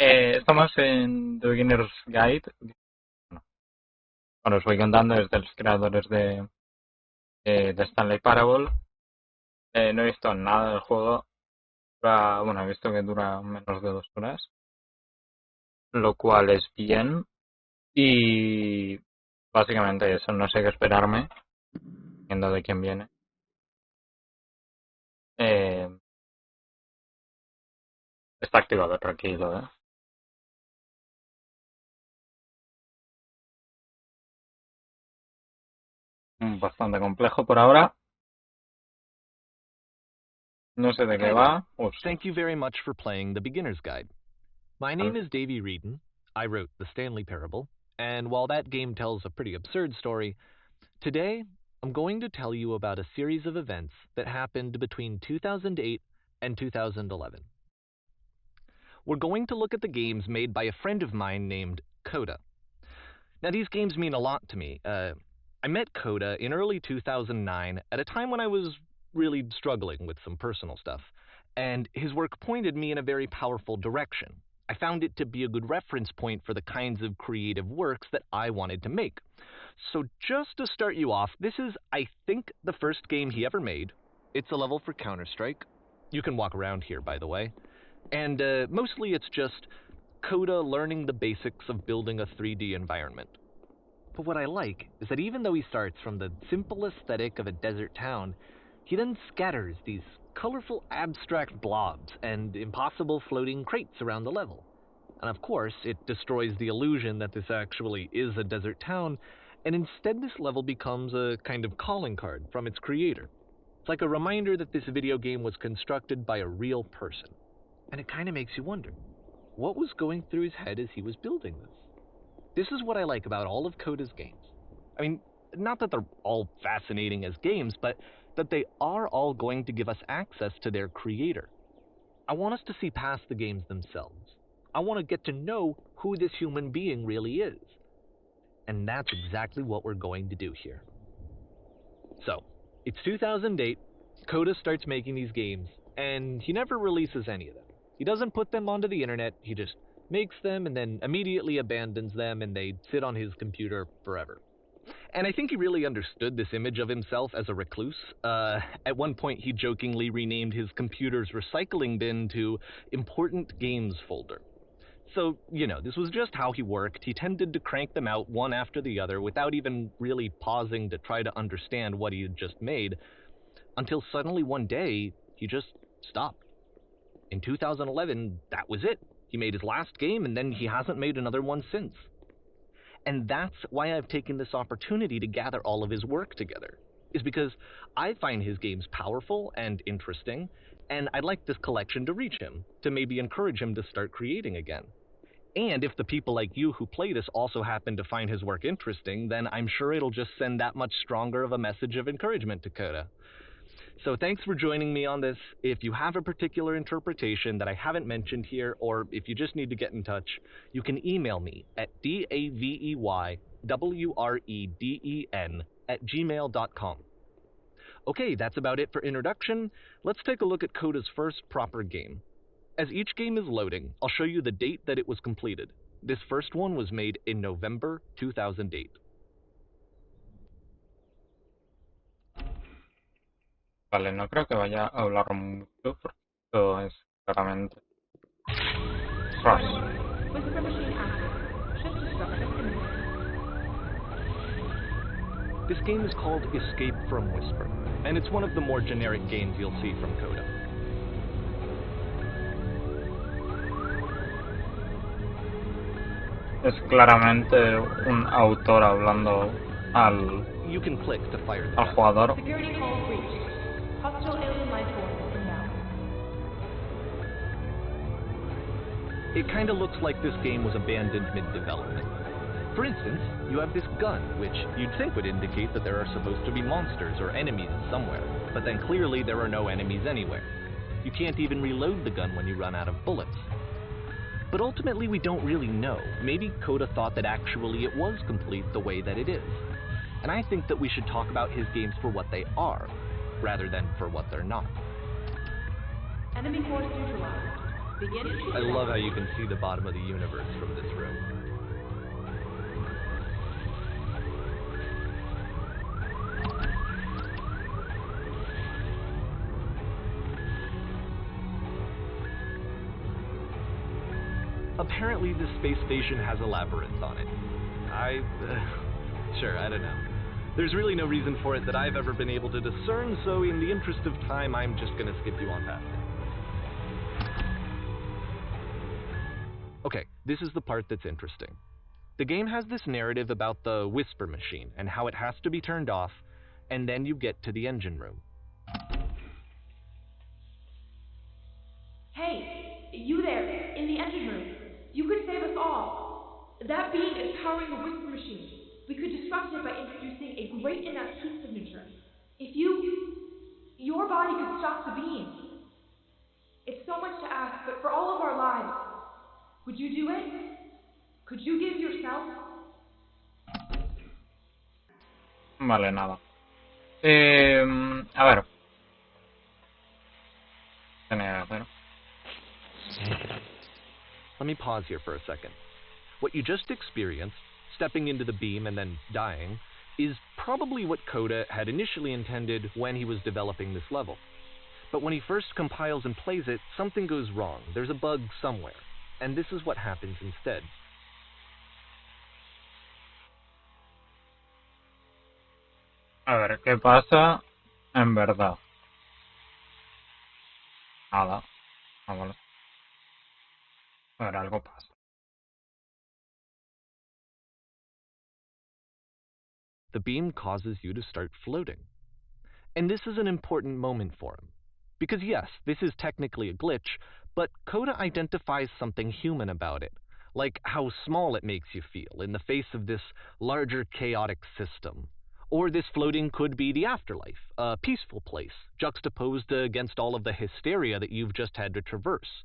Estamos en The Beginner's Guide. Bueno, os voy contando desde los creadores de Stanley Parable. No he visto nada del juego. Bueno, he visto que dura menos de 2 horas, lo cual es bien. Y básicamente eso, no sé qué esperarme, viendo de quién viene. Está activado, tranquilo, ¿eh? Bastante complejo por ahora. No sé de qué va. Thank you very much for playing The Beginner's Guide. My name is Davey Reedon. I wrote The Stanley Parable, and while that game tells a pretty absurd story, today I'm going to tell you about a series of events that happened between 2008 and 2011. We're going to look at the games made by a friend of mine named Coda. Now, these games mean a lot to me. I met Coda in early 2009 at a time when I was really struggling with some personal stuff, and his work pointed me in a very powerful direction. I found it to be a good reference point for the kinds of creative works that I wanted to make. So just to start you off, this is, I think, the first game he ever made. It's a level for Counter-Strike. You can walk around here, by the way. And mostly it's just Coda learning the basics of building a 3D environment. But what I like is that even though he starts from the simple aesthetic of a desert town, he then scatters these colorful abstract blobs and impossible floating crates around the level. And of course, it destroys the illusion that this actually is a desert town, and instead this level becomes a kind of calling card from its creator. It's like a reminder that this video game was constructed by a real person. And it kind of makes you wonder, what was going through his head as he was building this? This is what I like about all of Coda's games. I mean, not that they're all fascinating as games, but that they are all going to give us access to their creator. I want us to see past the games themselves. I want to get to know who this human being really is. And that's exactly what we're going to do here. So, it's 2008, Coda starts making these games, and he never releases any of them. He doesn't put them onto the internet, he just makes them and then immediately abandons them, and they sit on his computer forever. And I think he really understood this image of himself as a recluse. At one point, he jokingly renamed his computer's recycling bin to Important Games Folder. So, you know, this was just how he worked. He tended to crank them out one after the other without even really pausing to try to understand what he had just made, until suddenly one day, he just stopped. In 2011, that was it. He made his last game, and then he hasn't made another one since. And that's why I've taken this opportunity to gather all of his work together, is because I find his games powerful and interesting, and I'd like this collection to reach him, to maybe encourage him to start creating again. And if the people like you who play this also happen to find his work interesting, then I'm sure it'll just send that much stronger of a message of encouragement to Coda. So thanks for joining me on this. If you have a particular interpretation that I haven't mentioned here, or if you just need to get in touch, you can email me at daveywreden@gmail.com. Okay, that's about it for introduction. Let's take a look at Coda's first proper game. As each game is loading, I'll show you the date that it was completed. This first one was made in November 2008. Vale, no creo que vaya a hablar mucho porque esto es claramente... This game is called Escape from Whisper, and it's one of the more generic games you'll see from Coda. Es claramente un autor hablando al jugador. It kind of looks like this game was abandoned mid-development. For instance, you have this gun, which you'd think would indicate that there are supposed to be monsters or enemies somewhere, but then clearly there are no enemies anywhere. You can't even reload the gun when you run out of bullets. But ultimately we don't really know. Maybe Coda thought that actually it was complete the way that it is. And I think that we should talk about his games for what they are, rather than for what they're not. Enemy force neutralized. I love how you can see the bottom of the universe from this room. Apparently, this space station has a labyrinth on it. Sure, I don't know. There's really no reason for it that I've ever been able to discern, so in the interest of time, I'm just gonna skip you on past it. Okay, this is the part that's interesting. The game has this narrative about the whisper machine and how it has to be turned off, and then you get to the engine room. Hey, you there, in the engine room. You could save us all. That beam is powering the whisper machine. We could disrupt it by introducing a great enough heat signature. If your body could stop the beam. It's so much to ask, but for all of our lives, would you do it? Could you give yourself? Vale, nada. A ver. Tenía que hacer. Let me pause here for a second. What you just experienced, stepping into the beam and then dying, is probably what Coda had initially intended when he was developing this level. But when he first compiles and plays it, something goes wrong. There's a bug somewhere. And this is what happens instead. A ver, ¿qué pasa en verdad? Nada. Ah, vale. A ver, algo pasa. The beam causes you to start floating. And this is an important moment for him. Because yes, this is technically a glitch, but Coda identifies something human about it, like how small it makes you feel in the face of this larger chaotic system. Or this floating could be the afterlife, a peaceful place, juxtaposed against all of the hysteria that you've just had to traverse.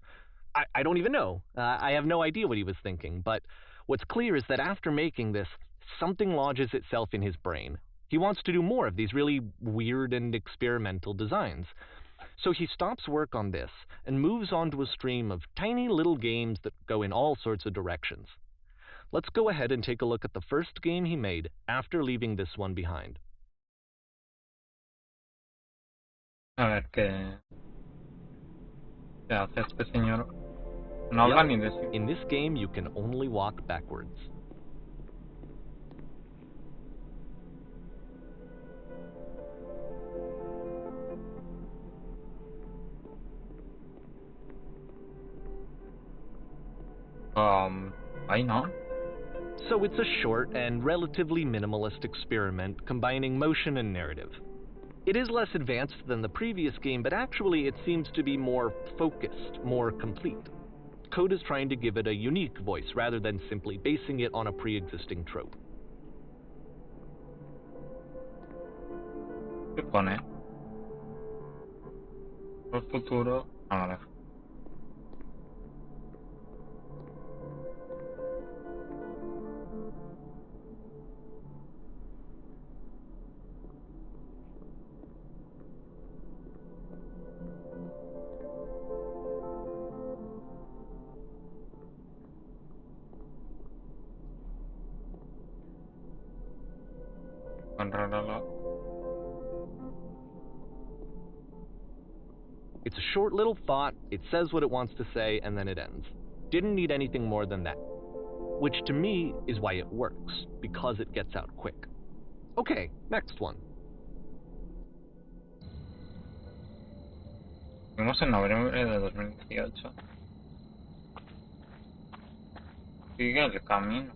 I don't even know. I have no idea what he was thinking, but what's clear is that after making this, something lodges itself in his brain. He wants to do more of these really weird and experimental designs. So he stops work on this and moves on to a stream of tiny little games that go in all sorts of directions. Let's go ahead and take a look at the first game he made after leaving this one behind. A ver, ¿qué hace este señor? No habla ni de sí. In this game, you can only walk backwards. Ahí no. So it's a short and relatively minimalist experiment combining motion and narrative. It is less advanced than the previous game, but actually it seems to be more focused, more complete. Code is trying to give it a unique voice rather than simply basing it on a pre-existing trope. ¿Qué pone? El futuro. Ah, vale. It's a short little thought, it says what it wants to say, and then it ends. Didn't need anything more than that. Which to me is why it works, because it gets out quick. Okay, next one. Vimos en noviembre de 2018. Sigue el camino.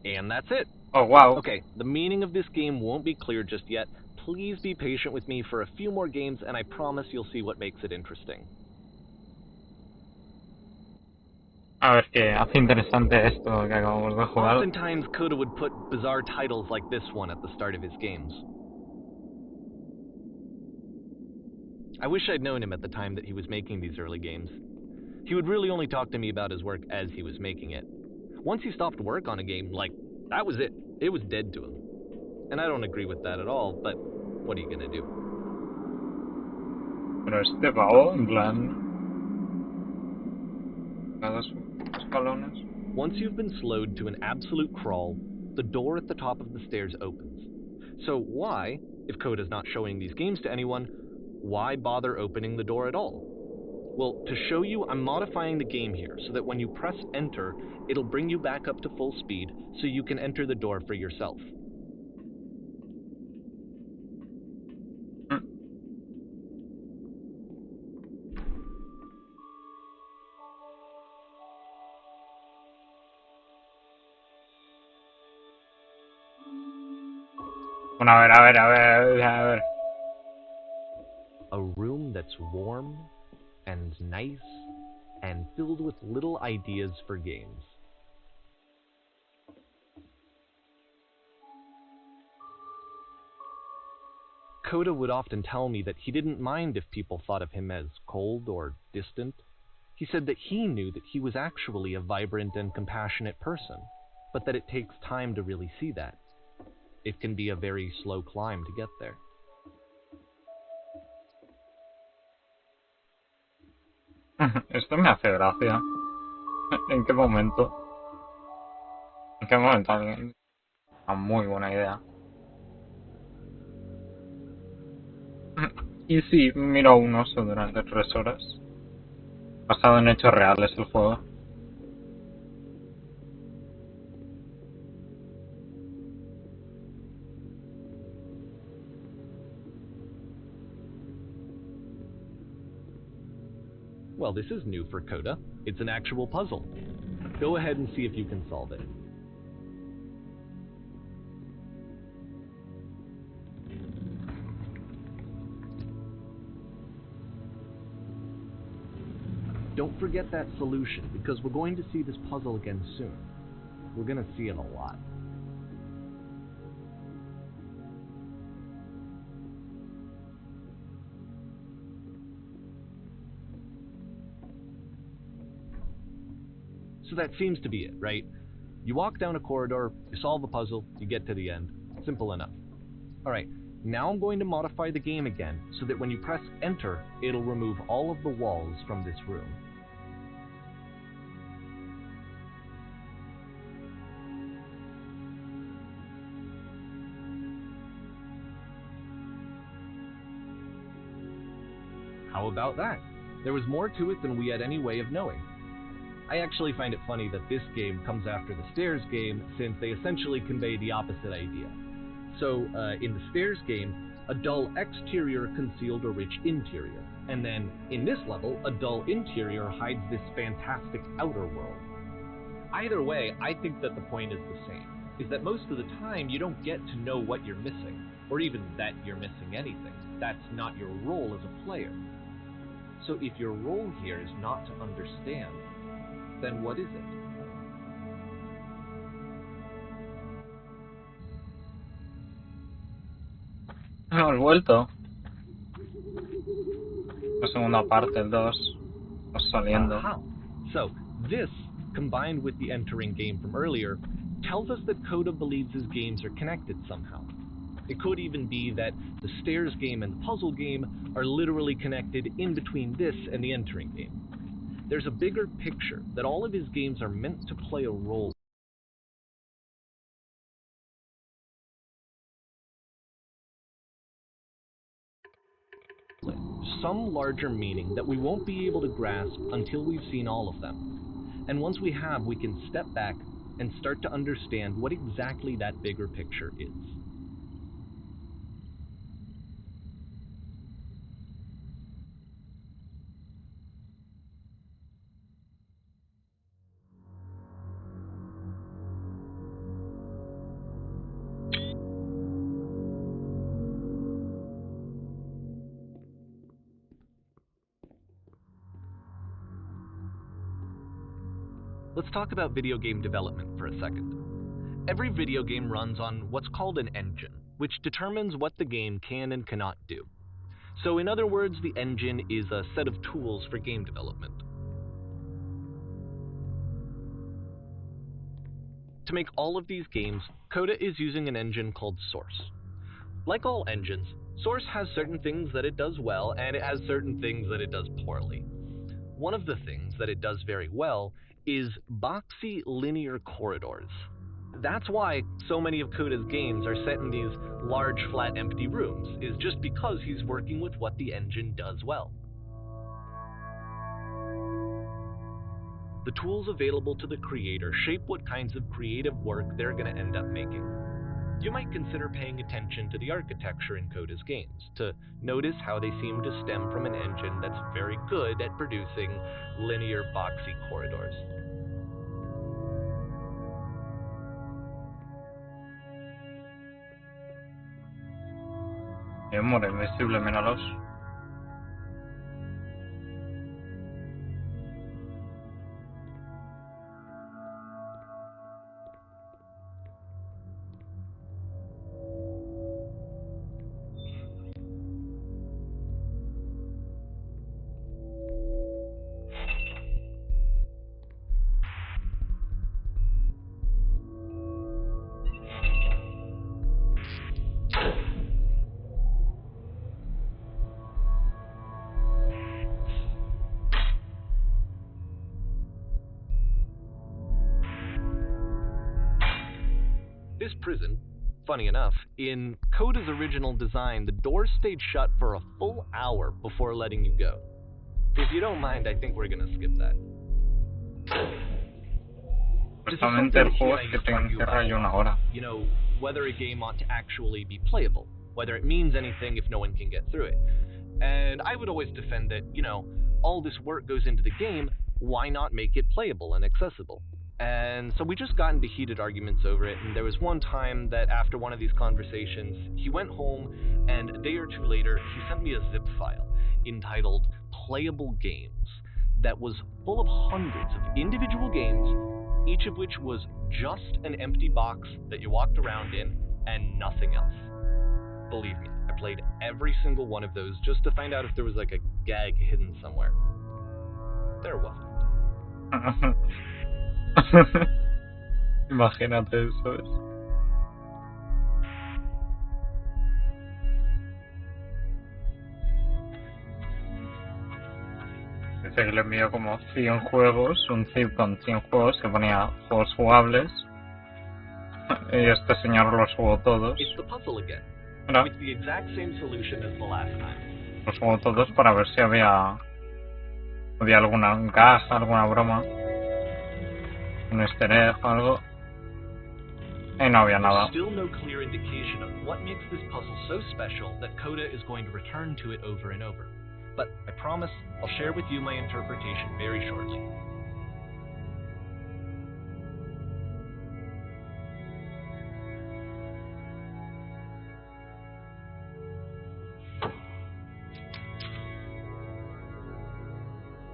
And that's it. Oh, wow. Okay, the meaning of this game won't be clear just yet. Please be patient with me for a few more games, and I promise you'll see what makes it interesting. A ver, que hace interesante esto que acabamos de jugar. Oftentimes, Coda would put bizarre titles like this one at the start of his games. I wish I'd known him at the time that he was making these early games. He would really only talk to me about his work as he was making it. Once he stopped work on a game, that was it. It was dead to him. And I don't agree with that at all, but what are you gonna do? Pero este pavo, en plan... Cada escalones. Once you've been slowed to an absolute crawl, the door at the top of the stairs opens. So why, if Coda's not showing these games to anyone, why bother opening the door at all? Well, to show you, I'm modifying the game here so that when you press enter, it'll bring you back up to full speed so you can enter the door for yourself. Bueno, a ver. A room that's warm and nice and filled with little ideas for games. Coda would often tell me that he didn't mind if people thought of him as cold or distant. He said that he knew that he was actually a vibrant and compassionate person, but that it takes time to really see that. It can be a very slow climb to get there. Esto me hace gracia. ¿En qué momento? ¿En qué momento alguien? Una muy buena idea. Y sí, miro un oso durante 3 horas. Basado en hechos reales el juego. Well, this is new for Coda. It's an actual puzzle. Go ahead and see if you can solve it. Don't forget that solution, because we're going to see this puzzle again soon. We're going to see it a lot. So that seems to be it, right? You walk down a corridor, you solve a puzzle, you get to the end. Simple enough. Alright, now I'm going to modify the game again so that when you press enter, it'll remove all of the walls from this room. How about that? There was more to it than we had any way of knowing. I actually find it funny that this game comes after the Stairs game, since they essentially convey the opposite idea. So, in the Stairs game, a dull exterior concealed a rich interior, and then, in this level, a dull interior hides this fantastic outer world. Either way, I think that the point is the same, is that most of the time you don't get to know what you're missing, or even that you're missing anything. That's not your role as a player. So if your role here is not to understand, then what is it? Hemos vuelto. La segunda parte, el 2. Estamos saliendo. So, this, combined with the entering game from earlier, tells us that Coda believes his games are connected somehow. It could even be that the Stairs game and the puzzle game are literally connected in between this and the entering game. There's a bigger picture that all of his games are meant to play a role. Some larger meaning that we won't be able to grasp until we've seen all of them. And once we have, we can step back and start to understand what exactly that bigger picture is. Let's talk about video game development for a second. Every video game runs on what's called an engine, which determines what the game can and cannot do. So in other words, the engine is a set of tools for game development. To make all of these games, Coda is using an engine called Source. Like all engines, Source has certain things that it does well, and it has certain things that it does poorly. One of the things that it does very well is boxy linear corridors. That's why so many of Coda's games are set in these large, flat, empty rooms, is just because he's working with what the engine does well. The tools available to the creator shape what kinds of creative work they're going to end up making. You might consider paying attention to the architecture in Coda's games, to notice how they seem to stem from an engine that's very good at producing linear, boxy corridors. Amor invisible, míralos. This prison, funny enough, in Coda's original design, the doors stayed shut for a full hour before letting you go. If you don't mind, I think we're gonna skip that. Justamente el juego es que te encierra ya una hora. You know, whether a game ought to actually be playable, whether it means anything if no one can get through it. And I would always defend that, you know, all this work goes into the game, why not make it playable and accessible? And so we just got into heated arguments over it, and there was one time that after one of these conversations, he went home, and a day or two later, he sent me a zip file entitled Playable Games that was full of hundreds of individual games, each of which was just an empty box that you walked around in and nothing else. Believe me, I played every single one of those just to find out if there was like a gag hidden somewhere. There wasn't. Imagínate eso. Dice que le envió como 100 juegos, un zip con 100 juegos que ponía juegos jugables. Y este señor los jugó todos. It's the puzzle again, Mira, with the exact same solution as the last time. los jugó todos para ver si había alguna caja, alguna broma, un easter egg o algo. Y no había nada. There's still no clear indication of what makes this puzzle so special that Coda is going to return to it over and over. But I promise I'll share with you my interpretation very shortly.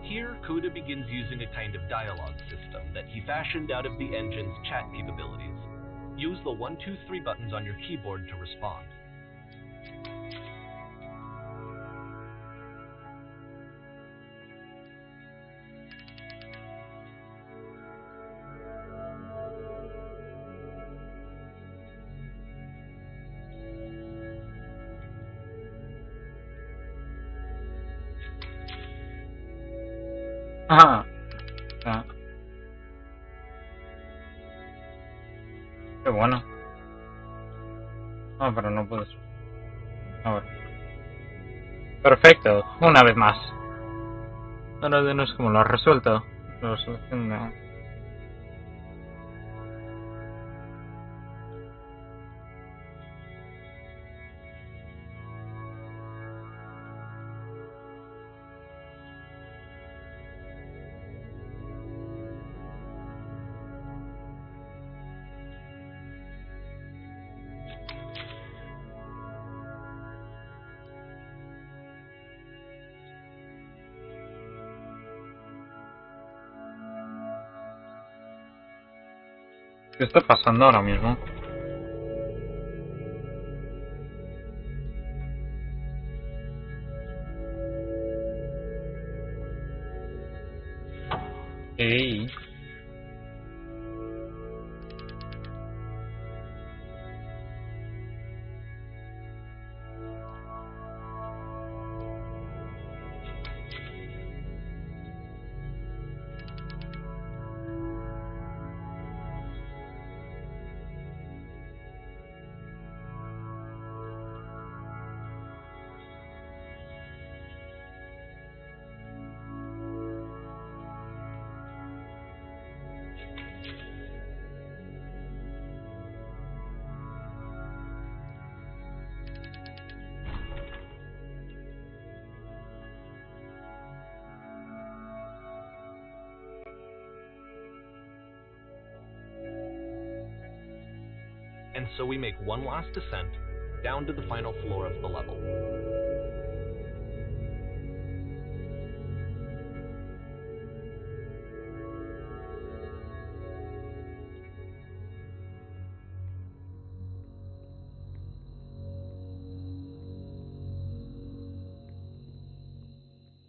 Here, Coda begins using a kind of dialogue system that he fashioned out of the engine's chat capabilities. Use the 1, 2, 3 buttons on your keyboard to respond. Ah, ah. Qué bueno. Ah, pero no puedes. A ver. Perfecto, una vez más. Ahora dinos cómo lo has resuelto. Lo soluciona. ¿Qué está pasando ahora mismo? Ey. and so we make one last descent down to the final floor of the level.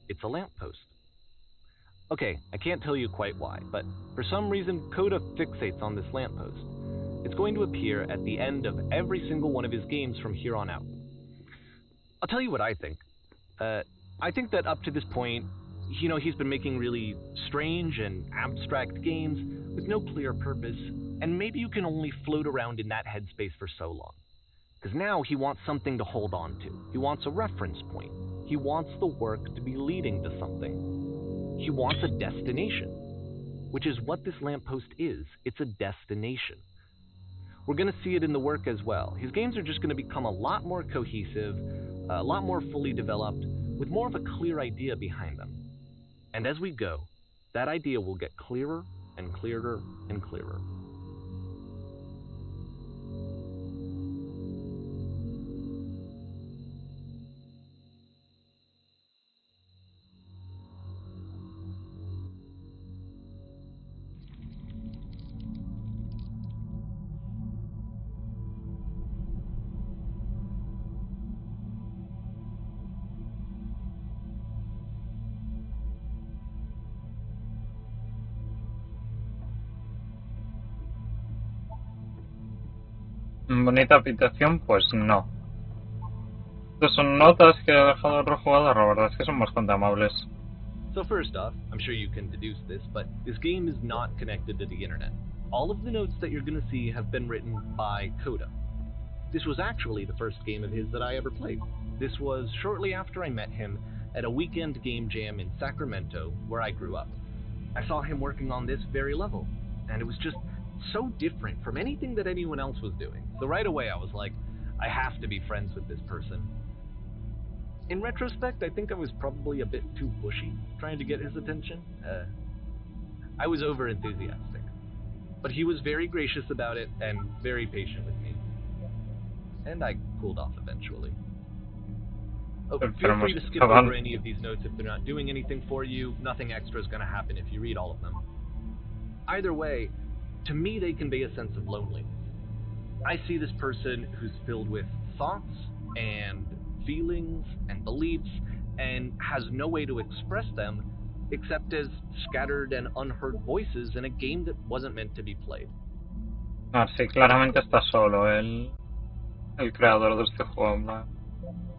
It's a lamppost. Okay, I can't tell you quite why, but for some reason Coda fixates on this lamppost. It's going to appear at the end of every single one of his games from here on out. I'll tell you what I think. I think that up to this point, he's been making really strange and abstract games with no clear purpose, and maybe you can only float around in that headspace for so long. Because now he wants something to hold on to. He wants a reference point. He wants the work to be leading to something. He wants a destination, which is what this lamppost is. It's a destination. We're going to see it in the work as well. His games are just going to become a lot more cohesive, a lot more fully developed, with more of a clear idea behind them. And as we go, that idea will get clearer and clearer and clearer. Bonita habitación, pues no. Estas son notas que ha dejado el rejugador, la verdad es que son bastante amables. So first off, I'm sure you can deduce this, but this game is not connected to the internet. All of the notes that you're going to see have been written by Coda. This was actually the first game of his that I ever played. This was shortly after I met him at a weekend game jam in Sacramento, where I grew up. I saw him working on this very level, and it was just so different from anything that anyone else was doing. So right away I was like, I have to be friends with this person. In retrospect, I think I was probably a bit too pushy trying to get his attention. I was over-enthusiastic. But he was very gracious about it and very patient with me. And I cooled off eventually. Oh, feel free to skip over any of these notes if they're not doing anything for you. Nothing extra is going to happen if you read all of them. Either way, to me they convey a sense of loneliness. I see this person who's filled with thoughts and feelings and beliefs and has no way to express them except as scattered and unheard voices in a game that wasn't meant to be played. Ah, sí, claramente está solo el creador de este juego.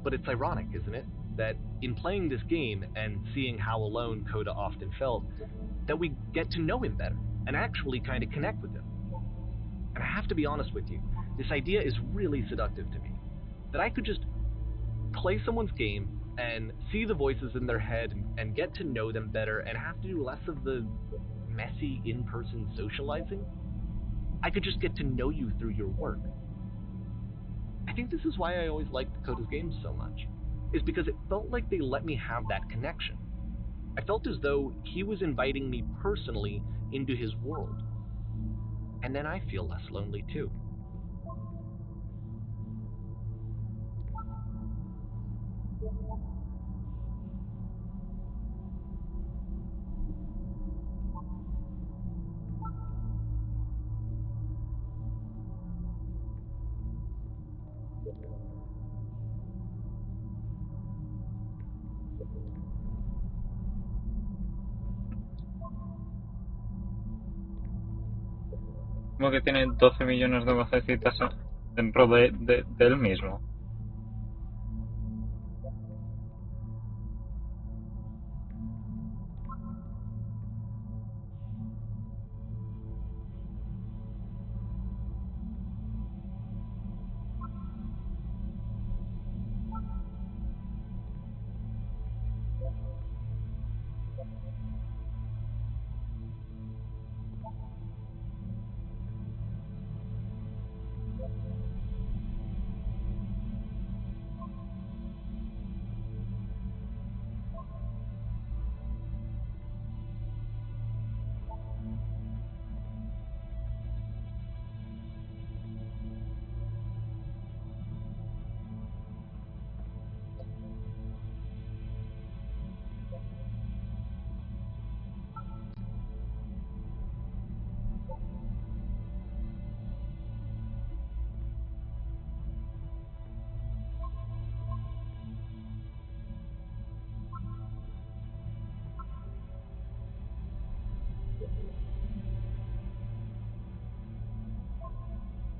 But it's ironic, isn't it, that in playing this game and seeing how alone Coda often felt, that we get to know him better and actually kind of connect with him. And I have to be honest with you, this idea is really seductive to me. That I could just play someone's game and see the voices in their head and get to know them better and have to do less of the messy in-person socializing. I could just get to know you through your work. I think this is why I always liked Coda's games so much, is because it felt like they let me have that connection. I felt as though he was inviting me personally into his world. And then I feel less lonely too. Como que tiene 12 millones de vocecitas dentro de él mismo.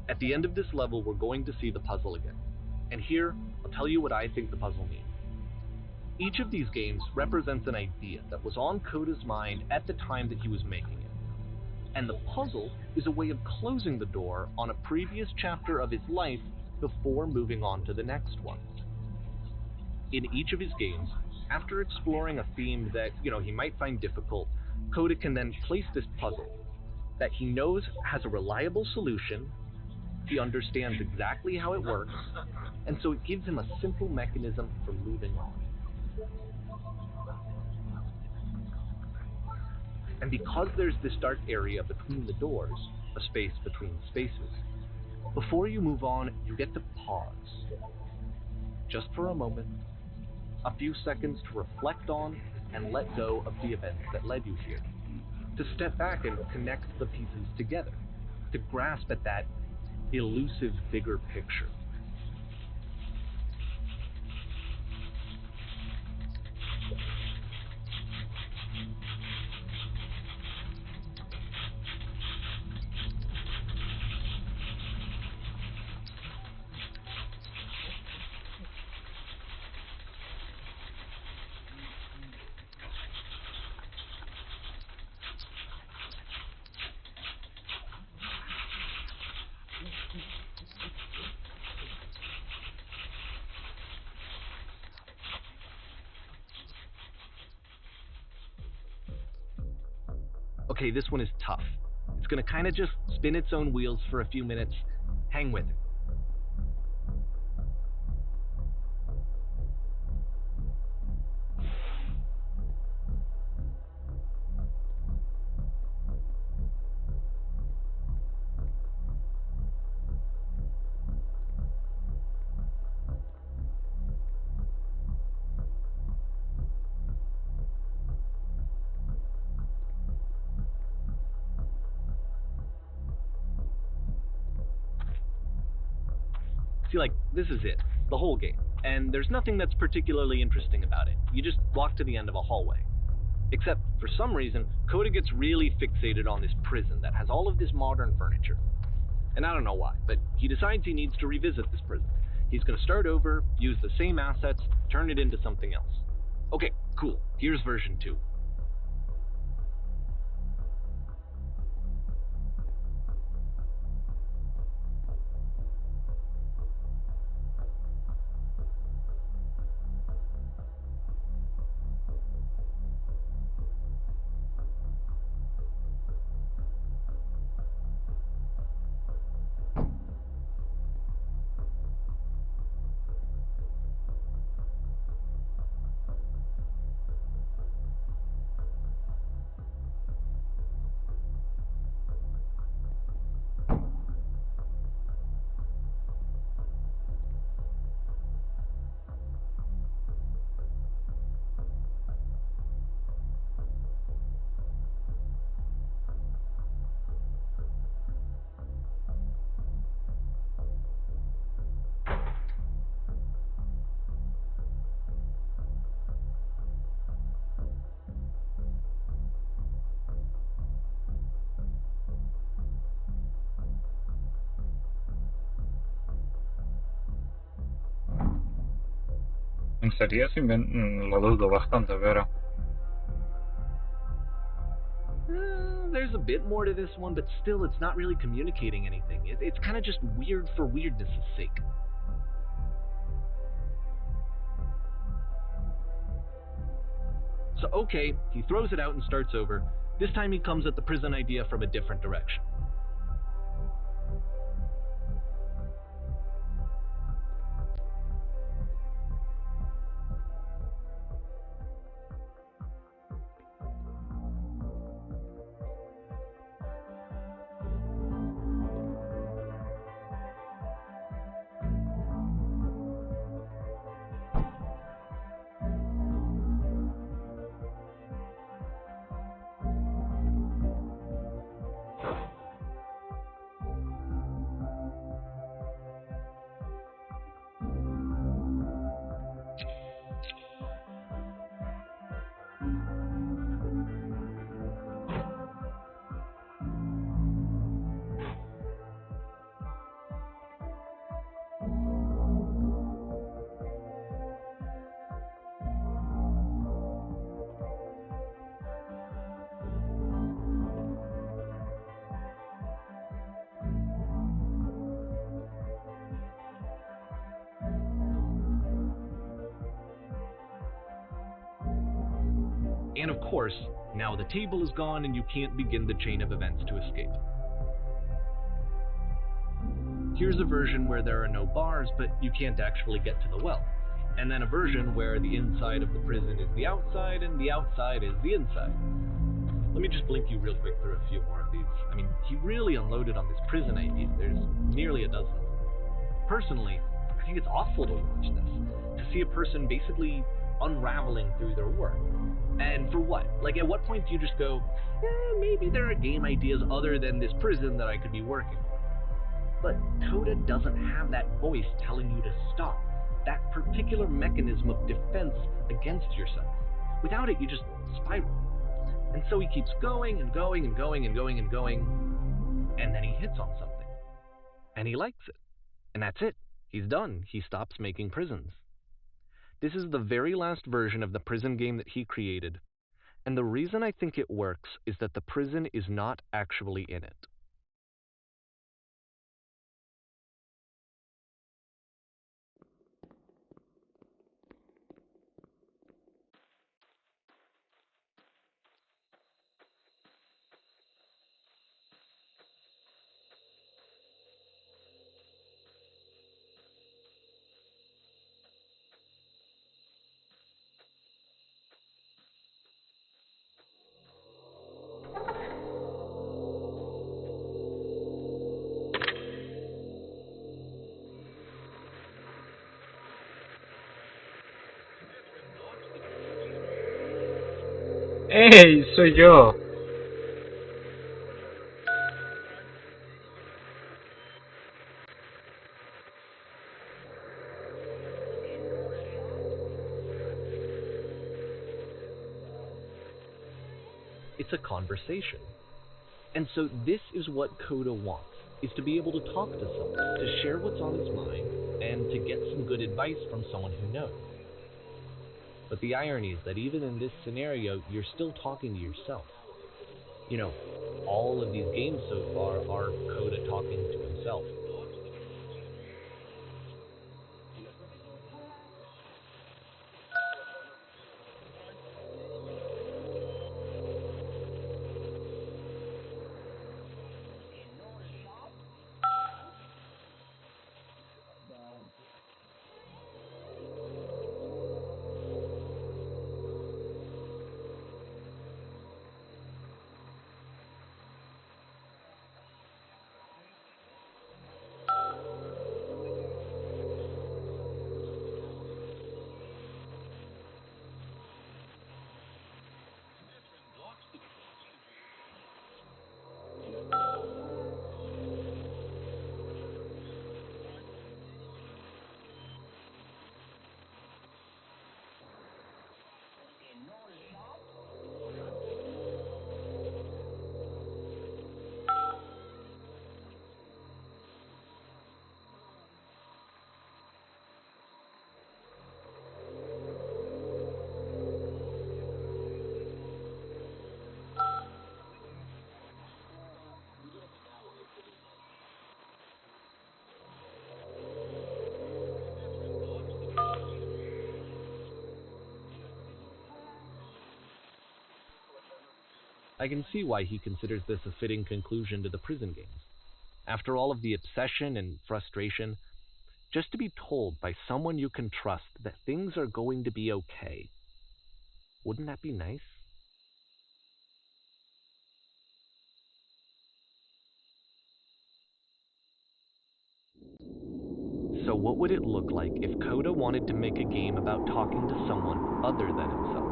At the end of this level, we're going to see the puzzle again. And here, I'll tell you what I think the puzzle means. Each of these games represents an idea that was on Coda's mind at the time that he was making it. And the puzzle is a way of closing the door on a previous chapter of his life before moving on to the next one. In each of his games, after exploring a theme that, he might find difficult, Coda can then place this puzzle that he knows has a reliable solution, he understands exactly how it works, and so it gives him a simple mechanism for moving on. And because there's this dark area between the doors, a space between spaces, before you move on, you get to pause. Just for a moment, a few seconds to reflect on and let go of the events that led you here. To step back and connect the pieces together. To grasp at that elusive bigger picture. Okay, this one is tough. It's going to kind of just spin its own wheels for a few minutes. Hang with it. See, this is it, the whole game. And there's nothing that's particularly interesting about it. You just walk to the end of a hallway. Except, for some reason, Coda gets really fixated on this prison that has all of this modern furniture. And I don't know why, but he decides he needs to revisit this prison. He's going to start over, use the same assets, turn it into something else. Okay, cool. Here's version 2. ¿En serio? Sí, lo dudo bastante, pero... There's a bit more to this one, but still it's not really communicating anything. It's kind of just weird for weirdness' sake. So okay, he throws it out and starts over. This time he comes at the prison idea from a different direction. And of course, now the table is gone and you can't begin the chain of events to escape. Here's a version where there are no bars, but you can't actually get to the well. And then a version where the inside of the prison is the outside and the outside is the inside. Let me just blink you real quick through a few more of these. I mean, he really unloaded on this prison idea. There's nearly a dozen. Personally, I think it's awful to watch this, to see a person basically unraveling through their work. And for what? Like, at what point do you just go, maybe there are game ideas other than this prison that I could be working on? But Coda doesn't have that voice telling you to stop, that particular mechanism of defense against yourself. Without it, you just spiral. And so he keeps going and going and going and going and going, and then he hits on something. And he likes it. And that's it. He's done. He stops making prisons. This is the very last version of the prison game that he created. And the reason I think it works is that the prison is not actually in it. ¡Ey! ¡Soy yo! It's a conversation. And so this is what Coda wants, is to be able to talk to someone, to share what's on his mind, and to get some good advice from someone who knows. But the irony is that even in this scenario, you're still talking to yourself. You know, all of these games so far are Coda talking to himself. I can see why he considers this a fitting conclusion to the prison games. After all of the obsession and frustration, just to be told by someone you can trust that things are going to be okay. Wouldn't that be nice? So what would it look like if Coda wanted to make a game about talking to someone other than himself?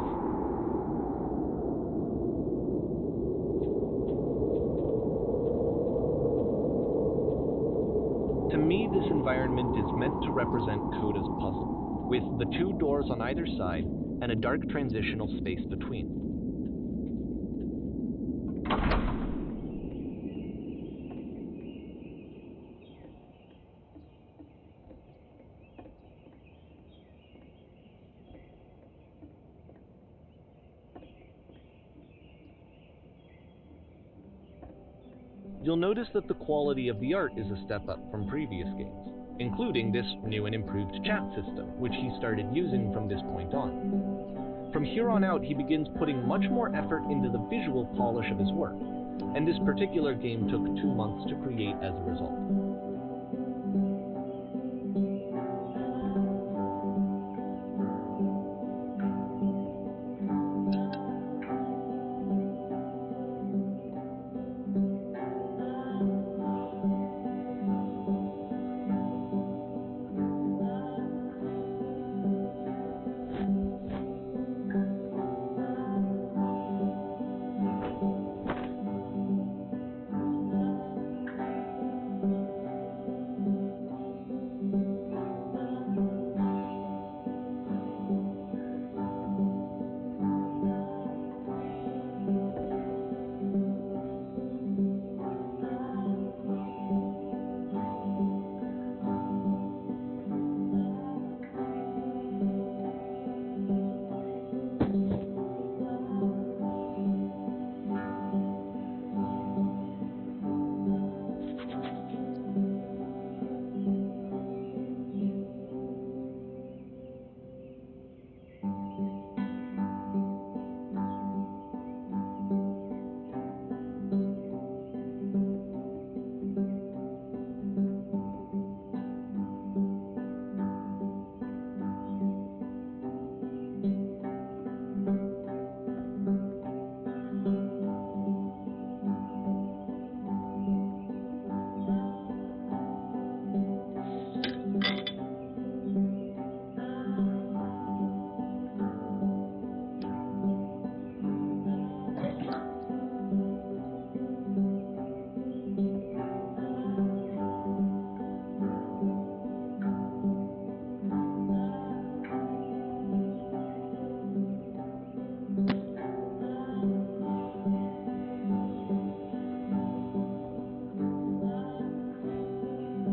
To me, this environment is meant to represent Coda's puzzle, with the two doors on either side and a dark transitional space between. You'll notice that the quality of the art is a step up from previous games, including this new and improved chat system, which he started using from this point on. From here on out, he begins putting much more effort into the visual polish of his work, and this particular game took 2 months to create as a result.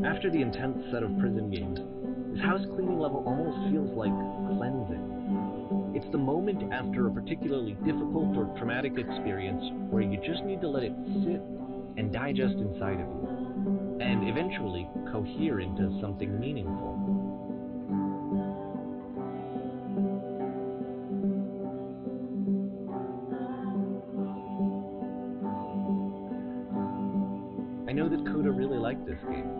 After the intense set of prison games, this house cleaning level almost feels like cleansing. It's the moment after a particularly difficult or traumatic experience where you just need to let it sit and digest inside of you, and eventually cohere into something meaningful. I know that Coda really liked this game.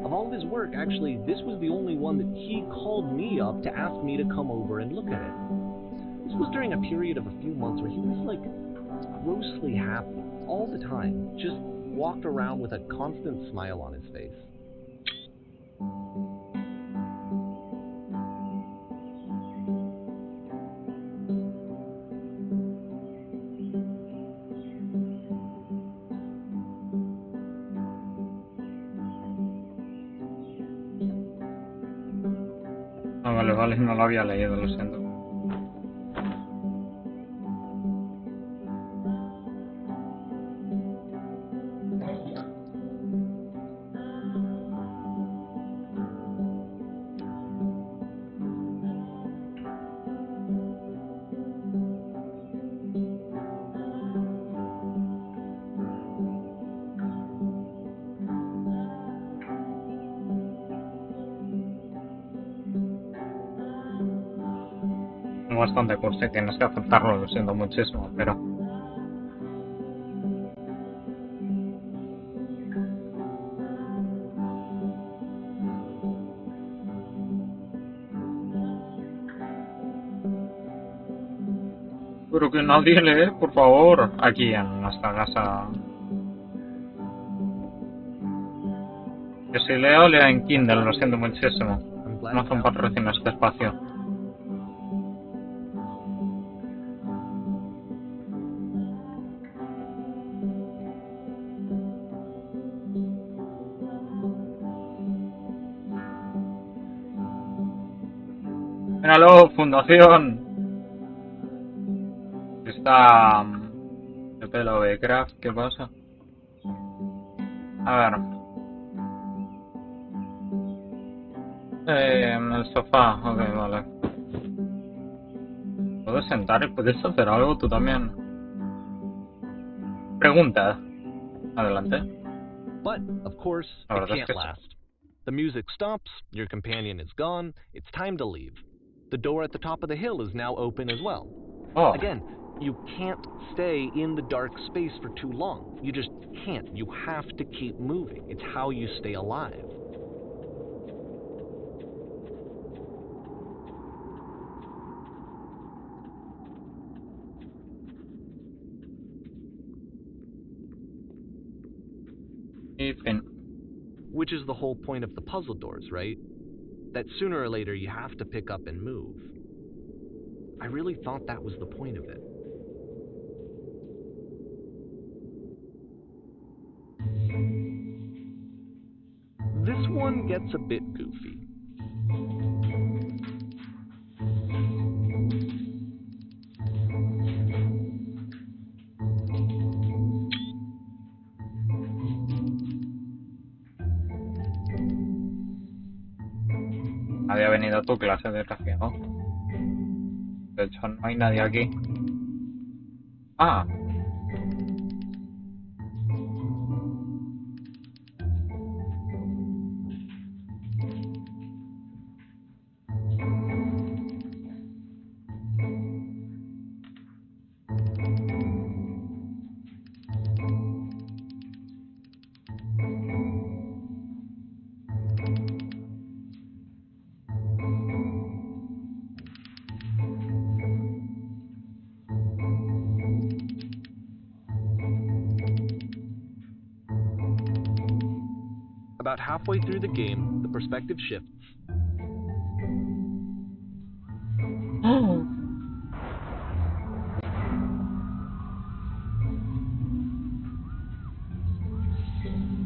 Of all of his work, actually, this was the only one that he called me up to ask me to come over and look at it. This was during a period of a few months where he was like grossly happy all the time, just walked around with a constant smile on his face. Ah, vale, no lo había leído, lo siento. Bastante cursi, tienes que aceptarlo, lo siento muchísimo, pero... Pero que nadie lee, por favor, aquí en nuestra casa. Que si leo en Kindle, lo siento muchísimo. No hace un patrocinio este espacio. Míralo, fundación. Está... de pelo de craft, ¿qué pasa? A ver. El sofá, ok, vale. ¿Puedes sentar y puedes hacer algo tú también? Pregunta. Adelante. But, of course, it can't last. The music stops, your companion is gone, it's time to leave. The door at the top of the hill is now open as well. Oh, Again, you can't stay in the dark space for too long. You just can't. You have to keep moving. It's how you stay alive. y fin. Which is the whole point of the puzzle doors, right? That sooner or later you have to pick up and move. I really thought that was the point of it. This one gets a bit goofy. Había venido a tu clase, desgraciado. De hecho, no hay nadie aquí. Ah, About halfway through the game, the perspective shifts,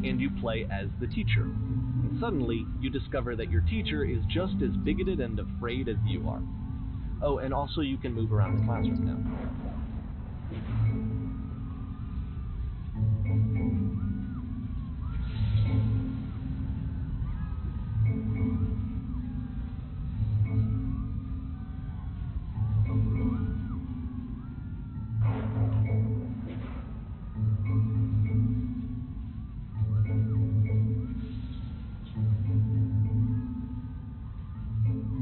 and you play as the teacher. And suddenly, you discover that your teacher is just as bigoted and afraid as you are. Oh, and also you can move around the classroom now.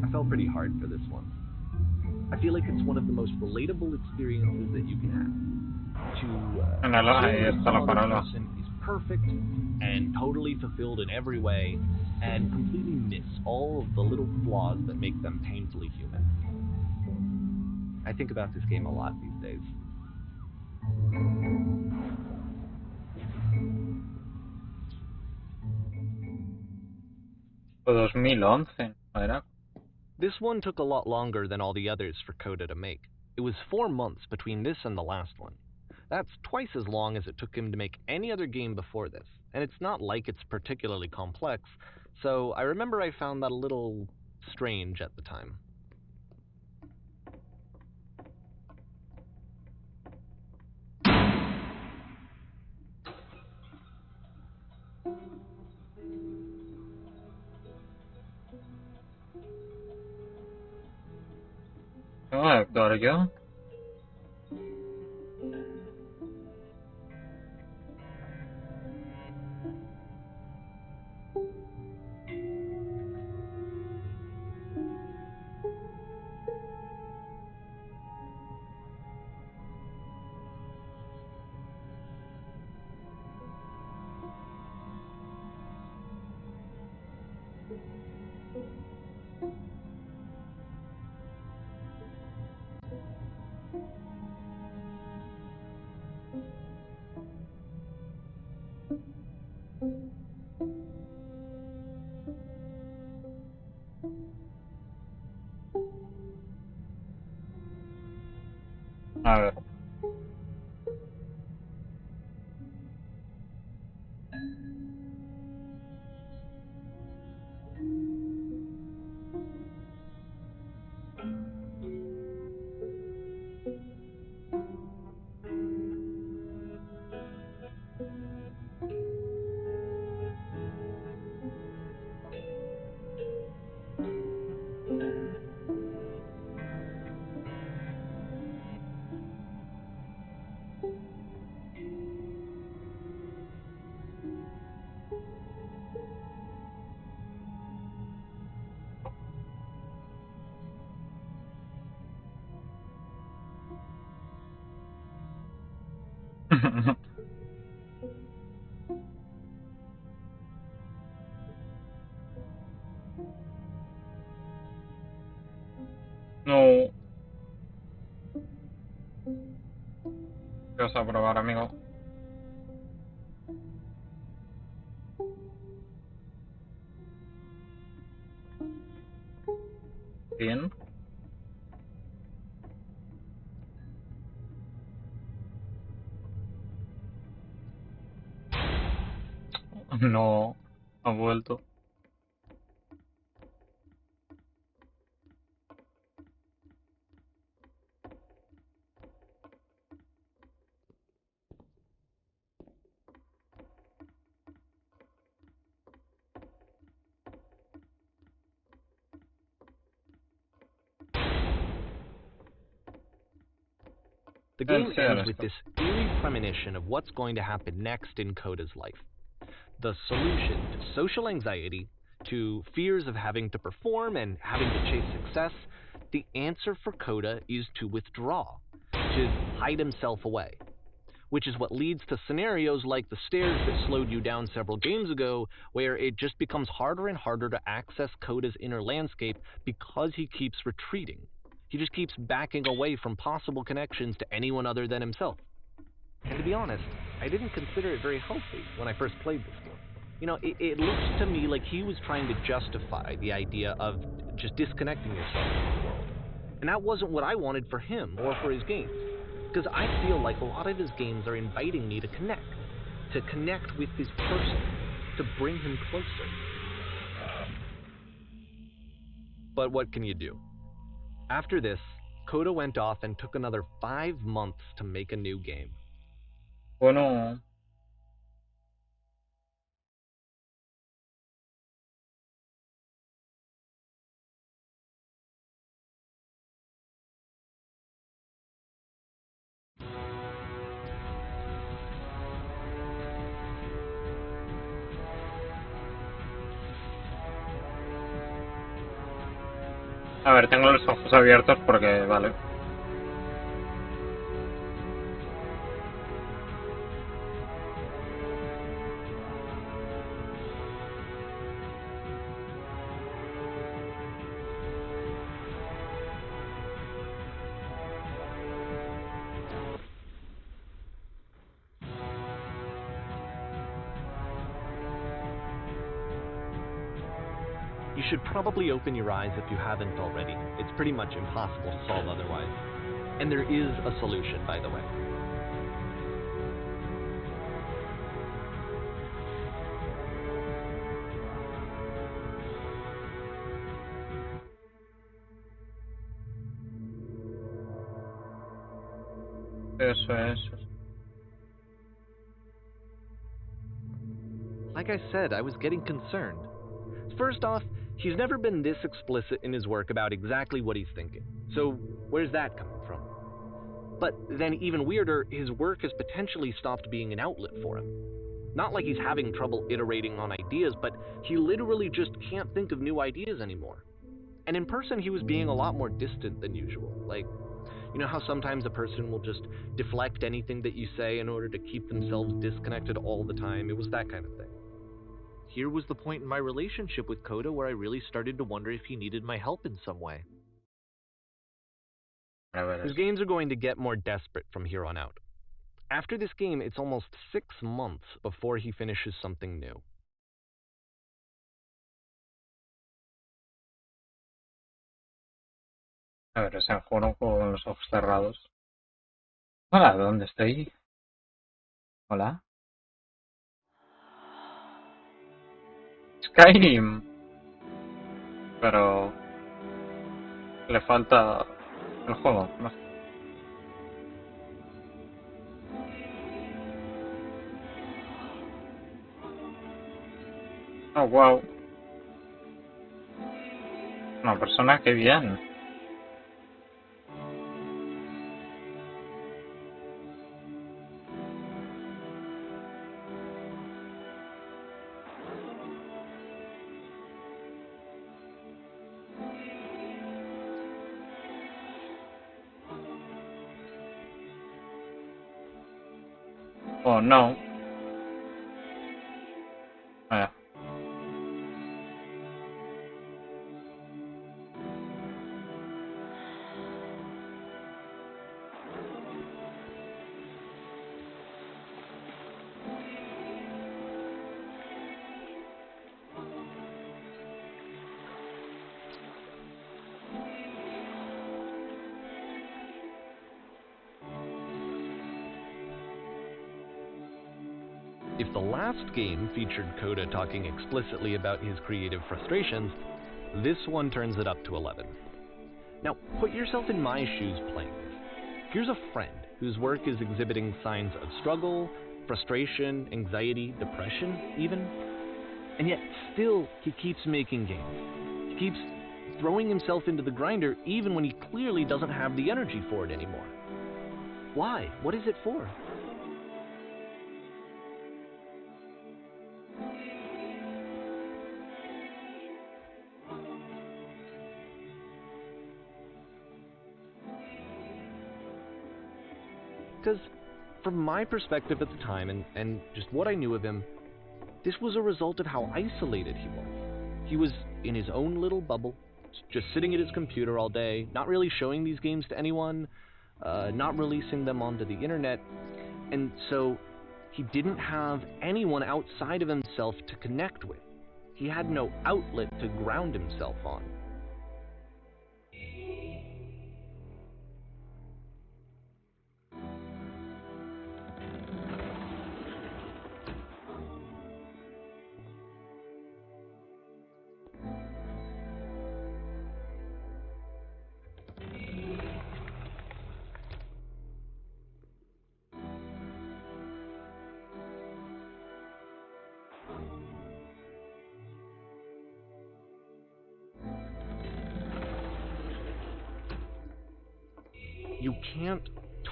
I fell pretty hard for this one. I feel like it's one of the most relatable experiences that you can have. To ahí assume that está some la other parola. person is perfect and totally fulfilled in every way, and completely miss all of the little flaws that make them painfully human. I think about this game a lot these days. Fue 2011, ¿no era? This one took a lot longer than all the others for Coda to make. It was 4 months between this and the last one. That's twice as long as it took him to make any other game before this, and it's not like it's particularly complex, so I remember I found that a little strange at the time. ¿Tengo que actuar yo? A ver. probar, amigo. Bien. No, ha vuelto. The game Sí, ends ahora with está. this eerie premonition of what's going to happen next in Coda's life. The solution to social anxiety, to fears of having to perform and having to chase success, the answer for Coda is to withdraw, to hide himself away. Which is what leads to scenarios like the stairs that slowed you down several games ago, where it just becomes harder and harder to access Coda's inner landscape because he keeps retreating. He just keeps backing away from possible connections to anyone other than himself. And to be honest, I didn't consider it very healthy when I first played this game. You know, it looks to me like he was trying to justify the idea of just disconnecting yourself from the world. And that wasn't what I wanted for him or for his games. Because I feel like a lot of his games are inviting me to connect with this person, to bring him closer. But what can you do? After this, Coda went off and took another 5 months to make a new game. Bueno, a ver, tengo los ojos abiertos porque, vale. You should probably open your eyes if you haven't already. It's pretty much impossible to solve otherwise. And there is a solution, by the way. Eso es. Like I said, I was getting concerned. First off, he's never been this explicit in his work about exactly what he's thinking. So, where's that coming from? But then, even weirder, his work has potentially stopped being an outlet for him. Not like he's having trouble iterating on ideas, but he literally just can't think of new ideas anymore. And in person, he was being a lot more distant than usual. Like, you know how sometimes a person will just deflect anything that you say in order to keep themselves disconnected all the time? It was that kind of thing. Here was the point in my relationship with Coda where I really started to wonder if he needed my help in some way. A ver, His games are going to get more desperate from here on out. After this game, it's almost 6 months before he finishes something new. a ver, ese juego con los ojos cerrados. Hola, ¿dónde estoy? Hola. Skyrim. Pero le falta el juego. No sé. Oh, wow. Una persona, qué bien. Oh, no. Vaya. If the last game featured Coda talking explicitly about his creative frustrations, this one turns it up to 11. Now, put yourself in my shoes playing this. Here's a friend whose work is exhibiting signs of struggle, frustration, anxiety, depression, even. And yet, still, he keeps making games. He keeps throwing himself into the grinder even when he clearly doesn't have the energy for it anymore. Why? What is it for? Because from my perspective at the time, and just what I knew of him, this was a result of how isolated he was. He was in his own little bubble, just sitting at his computer all day, not really showing these games to anyone, not releasing them onto the internet, and so he didn't have anyone outside of himself to connect with. He had no outlet to ground himself on. You can't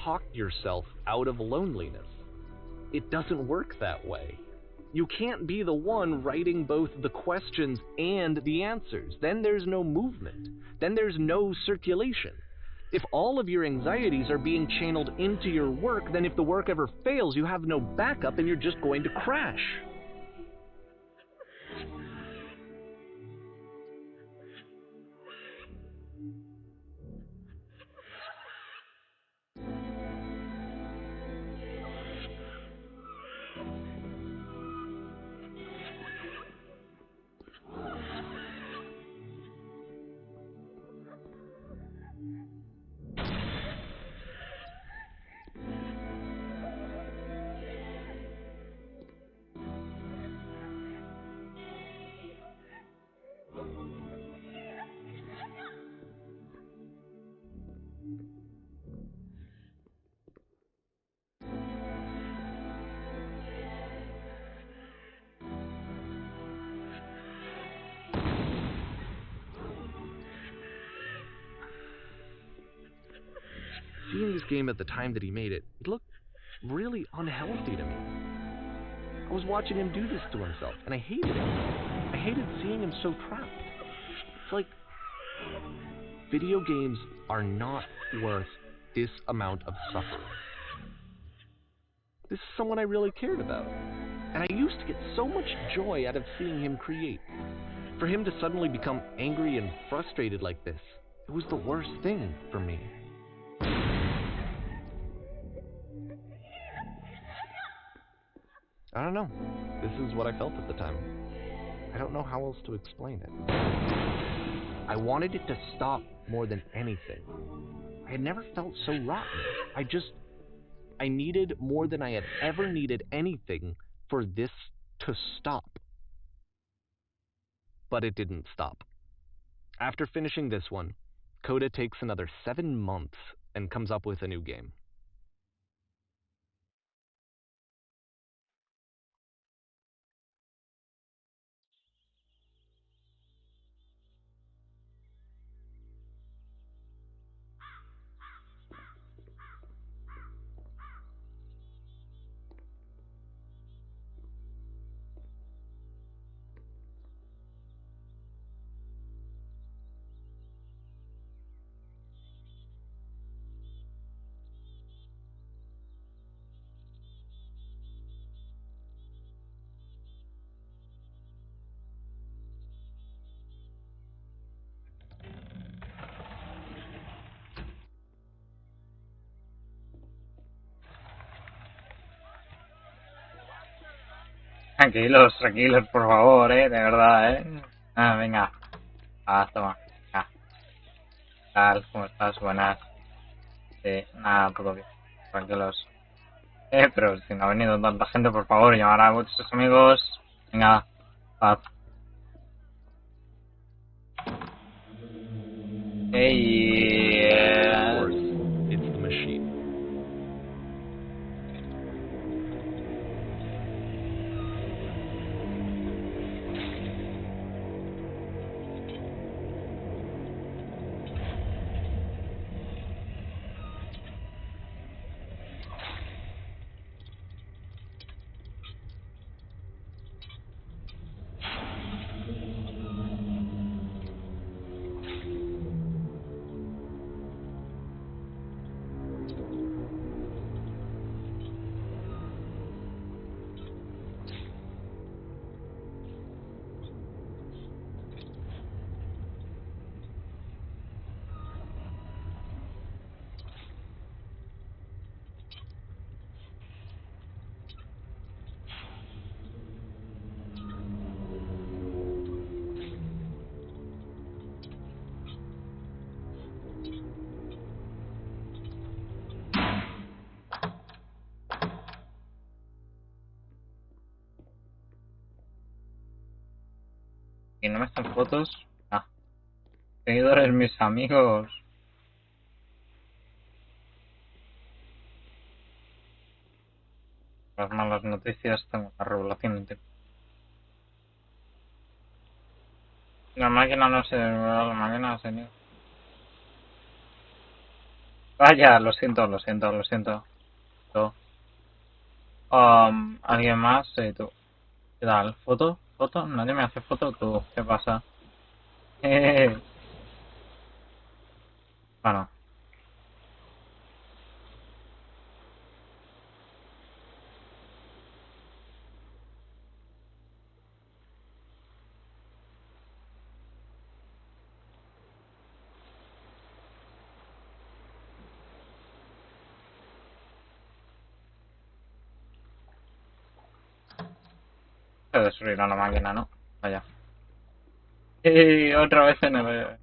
talk yourself out of loneliness. It doesn't work that way. You can't be the one writing both the questions and the answers. Then there's no movement. Then there's no circulation. If all of your anxieties are being channeled into your work, then if the work ever fails, you have no backup and you're just going to crash. Seeing this game at the time that he made it, it looked really unhealthy to me. I was watching him do this to himself, and I hated it. I hated seeing him so trapped. It's like, video games are not worth this amount of suffering. This is someone I really cared about, and I used to get so much joy out of seeing him create. For him to suddenly become angry and frustrated like this, it was the worst thing for me. I don't know. This is what I felt at the time. I don't know how else to explain it. I wanted it to stop more than anything. I had never felt so rotten. I needed more than I had ever needed anything for this to stop. But it didn't stop. After finishing this one, Coda takes another 7 months and comes up with a new game. Tranquilos, tranquilos, por favor, de verdad, venga. Toma. Venga. ¿Qué tal? ¿Cómo estás? Buenas. Sí, nada, todo bien. Tranquilos. Pero si no ha venido tanta gente, por favor, llamar a vuestros amigos. Venga, paz. Hey, Of course, it's the machine. ¿y no me están fotos? Ah, seguidores, mis amigos. Las malas noticias, tengo la revelación en tiempo. La máquina no se... La máquina se niega. Vaya, lo siento, lo siento, lo siento. Tú. ¿Alguien más? Sí, tú. ¿Qué tal? ¿Foto? ¿Foto? ¿Nadie me hace foto? ¿Tú? ¿Qué pasa? Bueno, se destruirá la máquina, ¿no? Vaya. Y otra vez en el...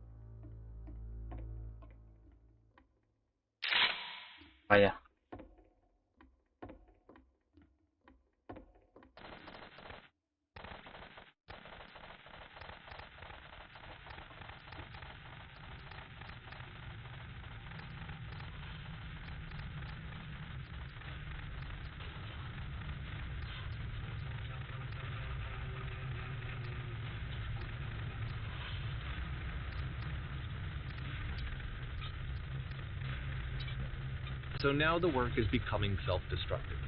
Vaya. So now the work is becoming self-destructive.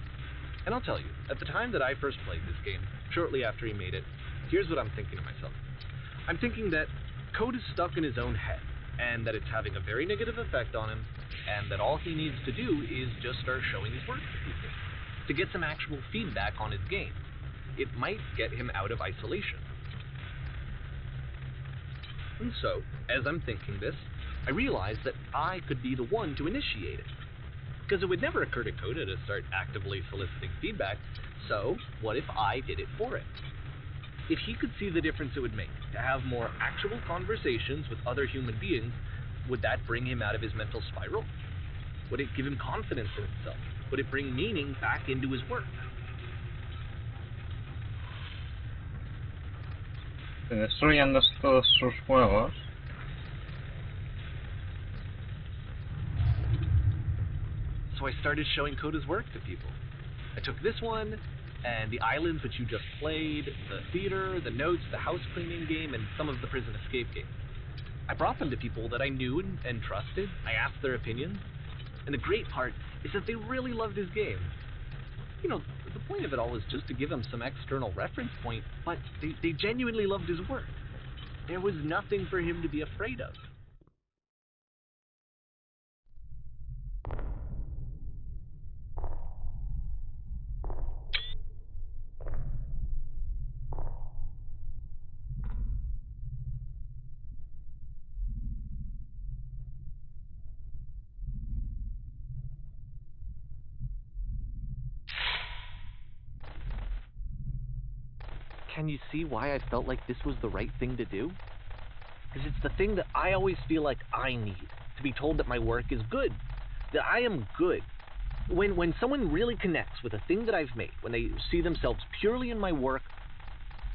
And I'll tell you, at the time that I first played this game, shortly after he made it, here's what I'm thinking to myself. I'm thinking that Code is stuck in his own head, and that it's having a very negative effect on him, and that all he needs to do is just start showing his work to people, to get some actual feedback on his game. It might get him out of isolation. And so, as I'm thinking this, I realize that I could be the one to initiate it. Because it would never occur to Coda to start actively soliciting feedback, so what if I did it for him? If he could see the difference it would make to have more actual conversations with other human beings, would that bring him out of his mental spiral? Would it give him confidence in himself? Would it bring meaning back into his work? Se destruyen todos sus juegos. So I started showing Coda's work to people. I took this one, and the islands which you just played, the theater, the notes, the house cleaning game, and some of the prison escape games. I brought them to people that I knew and trusted. I asked their opinions. And the great part is that they really loved his game. You know, the point of it all was just to give him some external reference point, but they genuinely loved his work. There was nothing for him to be afraid of. Can you see why I felt like this was the right thing to do? Because it's the thing that I always feel like I need, to be told that my work is good, that I am good. When someone really connects with a thing that I've made, when they see themselves purely in my work,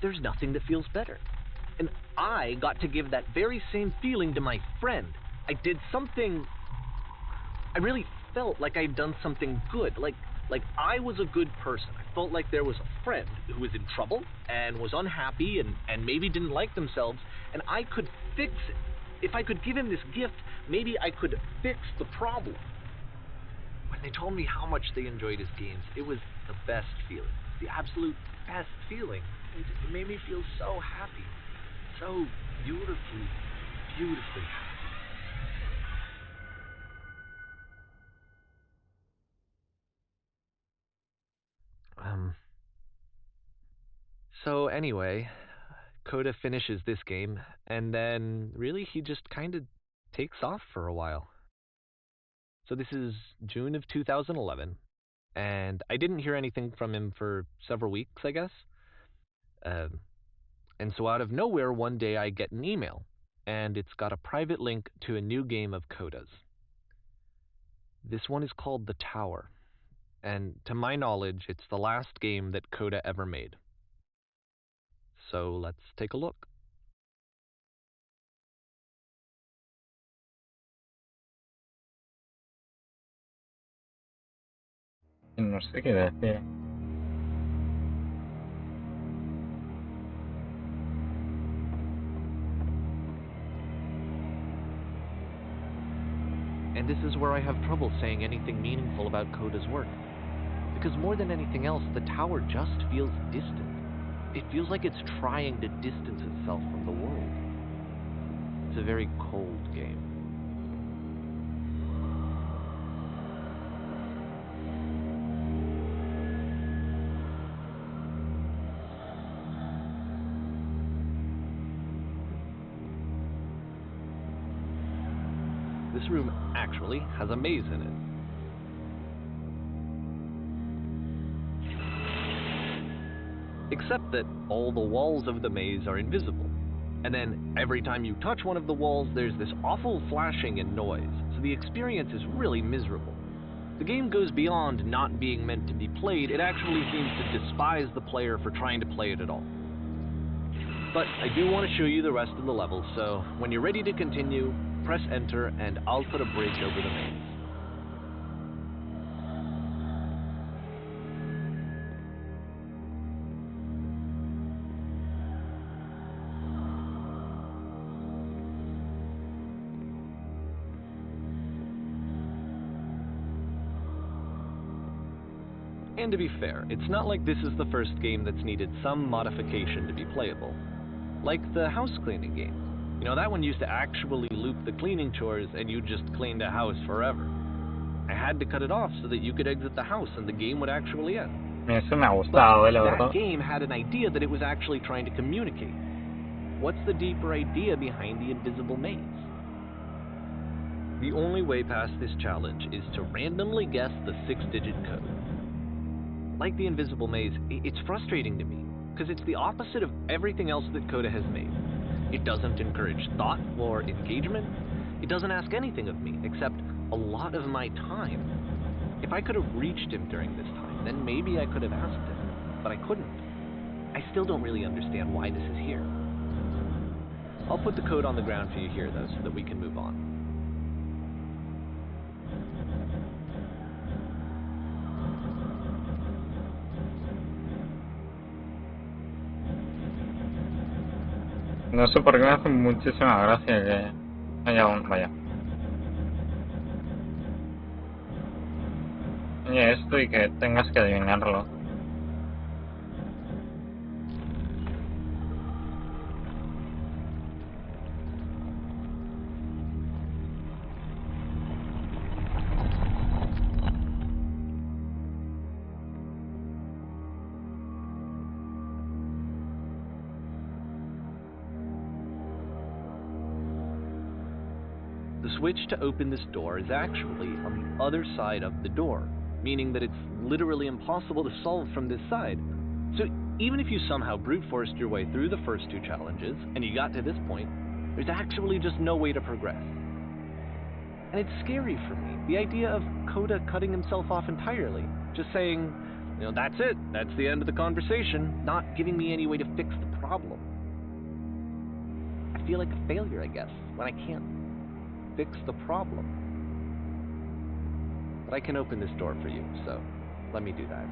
there's nothing that feels better. And I got to give that very same feeling to my friend. I did something... I really felt like I'd done something good, like I was a good person. I felt like there was a friend who was in trouble and was unhappy and maybe didn't like themselves, and I could fix it. If I could give him this gift, maybe I could fix the problem. When they told me how much they enjoyed his games, it was the best feeling, the absolute best feeling. It made me feel so happy, so beautifully, beautifully happy. So anyway, Coda finishes this game, and then really he just kind of takes off for a while. So this is June of 2011, and I didn't hear anything from him for several weeks, I guess. And so out of nowhere, one day I get an email, and it's got a private link to a new game of Coda's. This one is called The Tower, and to my knowledge, it's the last game that Coda ever made. So let's take a look. No sé qué decir. And this is where I have trouble saying anything meaningful about Coda's work. Because more than anything else, The Tower just feels distant. It feels like it's trying to distance itself from the world. It's a very cold game. This room actually has a maze in it. Except that all the walls of the maze are invisible. And then every time you touch one of the walls, there's this awful flashing and noise, so the experience is really miserable. The game goes beyond not being meant to be played, it actually seems to despise the player for trying to play it at all. But I do want to show you the rest of the level, so when you're ready to continue, press enter and I'll put a bridge over the maze. And to be fair, it's not like this is the first game that's needed some modification to be playable. Like the house cleaning game. You know, that one used to actually loop the cleaning chores and you just cleaned a house forever. I had to cut it off so that you could exit the house and the game would actually end. Eso me ha gustado, la But verdad. that game had an idea that it was actually trying to communicate. What's the deeper idea behind the invisible maze? The only way past this challenge is to randomly guess the 6-digit code. Like the invisible maze, it's frustrating to me, because it's the opposite of everything else that Coda has made. It doesn't encourage thought or engagement. It doesn't ask anything of me, except a lot of my time. If I could have reached him during this time, then maybe I could have asked him, but I couldn't. I still don't really understand why this is here. I'll put the code on the ground for you here, though, so that we can move on. No sé por qué me hace muchísima gracia que haya un... Vaya. Oye, esto y que tengas que adivinarlo. The switch to open this door is actually on the other side of the door, meaning that it's literally impossible to solve from this side. So even if you somehow brute forced your way through the first two challenges, and you got to this point, there's actually just no way to progress. And it's scary for me, the idea of Coda cutting himself off entirely, just saying, that's it, that's the end of the conversation, not giving me any way to fix the problem. I feel like a failure, I guess, when I can't fix the problem. But I can open this door for you, so let me do that.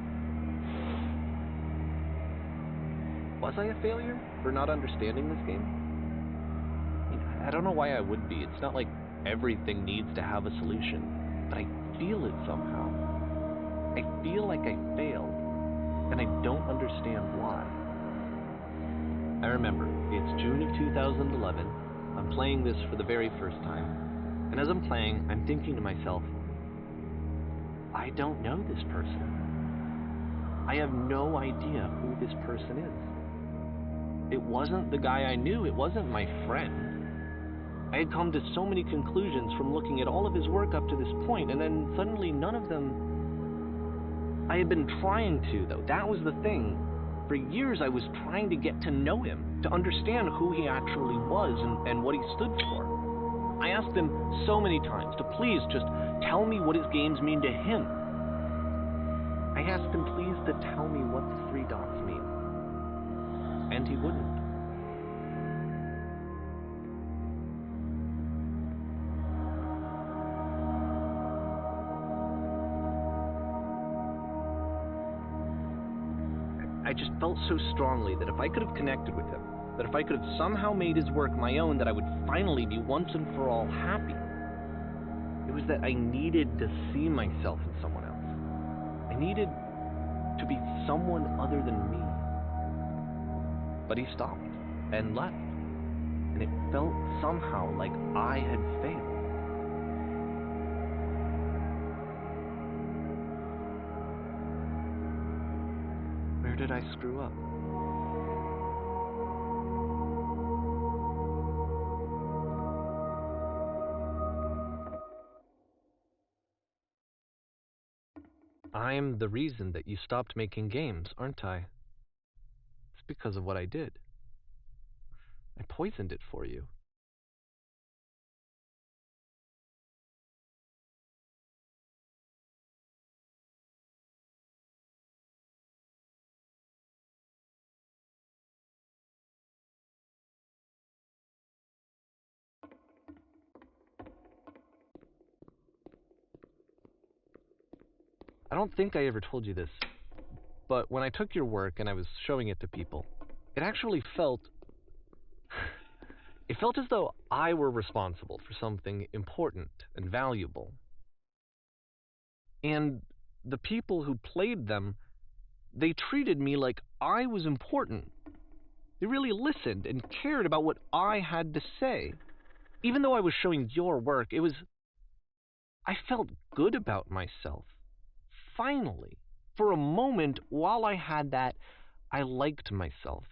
Was I a failure for not understanding this game? I don't know why I would be. It's not like everything needs to have a solution, but I feel it somehow. I feel like I failed, and I don't understand why. I remember, it's June of 2011. I'm playing this for the very first time, and as I'm playing, I'm thinking to myself, I don't know this person. I have no idea who this person is. It wasn't the guy I knew. It wasn't my friend. I had come to so many conclusions from looking at all of his work up to this point, and then suddenly none of them... I had been trying to, though. That was the thing. For years I was trying to get to know him, to understand who he actually was and what he stood for. I asked him so many times to please just tell me what his games mean to him. I asked him please to tell me what the 3 dots mean. And he wouldn't. I just felt so strongly that if I could have connected with him, that if I could have somehow made his work my own, that I would finally be once and for all happy. It was that I needed to see myself in someone else. I needed to be someone other than me. But he stopped and left, and it felt somehow like I had failed. Where did I screw up? I'm the reason that you stopped making games, aren't I? It's because of what I did. I poisoned it for you. I don't think I ever told you this, but when I took your work and I was showing it to people, it actually felt... It felt as though I were responsible for something important and valuable. And the people who played them, they treated me like I was important. They really listened and cared about what I had to say. Even though I was showing your work, I felt good about myself. Finally, for a moment, while I had that, I liked myself.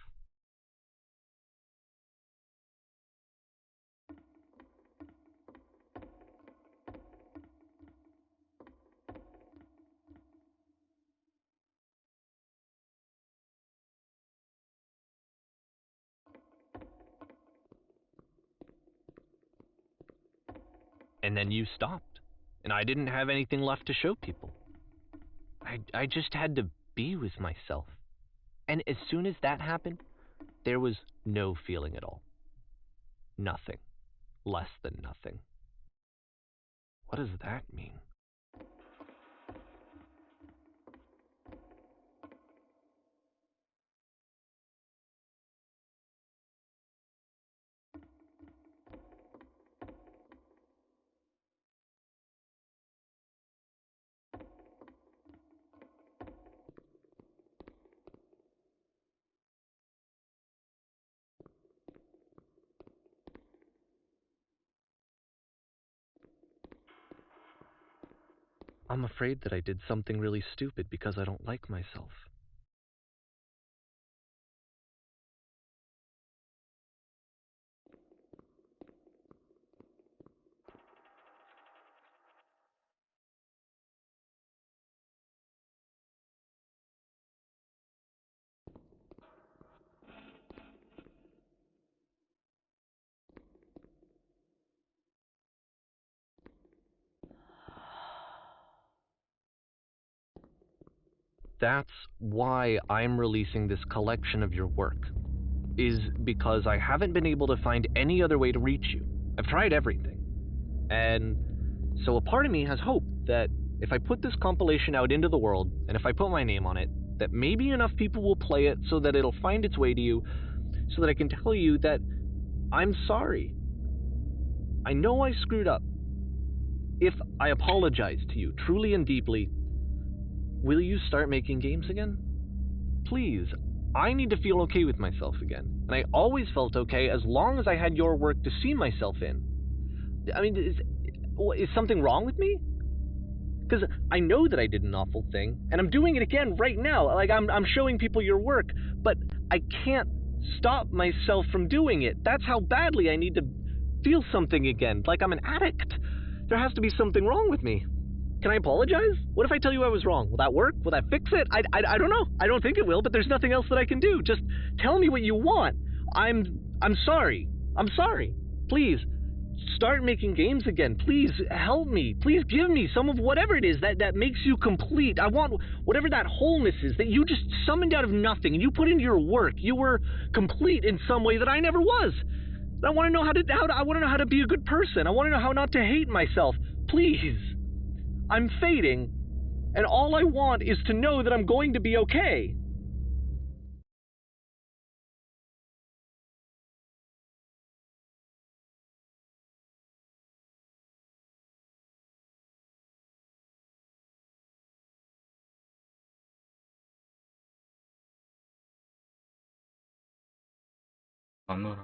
And then you stopped, and I didn't have anything left to show people. I just had to be with myself. And as soon as that happened, there was no feeling at all. Nothing. Less than nothing. What does that mean? I'm afraid that I did something really stupid because I don't like myself. That's why I'm releasing this collection of your work, is because I haven't been able to find any other way to reach you. I've tried everything. And so a part of me has hope that if I put this compilation out into the world, and if I put my name on it, that maybe enough people will play it so that it'll find its way to you, so that I can tell you that I'm sorry. I know I screwed up. If I apologize to you truly and deeply, will you start making games again? Please. I need to feel okay with myself again. And I always felt okay as long as I had your work to see myself in. I mean, is something wrong with me? Because I know that I did an awful thing, and I'm doing it again right now. Like, I'm showing people your work, but I can't stop myself from doing it. That's how badly I need to feel something again, like I'm an addict. There has to be something wrong with me. Can I apologize? What if I tell you I was wrong? Will that work? Will that fix it? I don't know. I don't think it will, but there's nothing else that I can do. Just tell me what you want. I'm sorry. I'm sorry. Please, start making games again. Please help me. Please give me some of whatever it is that makes you complete. I want whatever that wholeness is that you just summoned out of nothing and you put into your work. You were complete in some way that I never was. I want to know I want to know how to be a good person. I want to know how not to hate myself. Please. I'm fading, and all I want is to know that I'm going to be okay. Cuando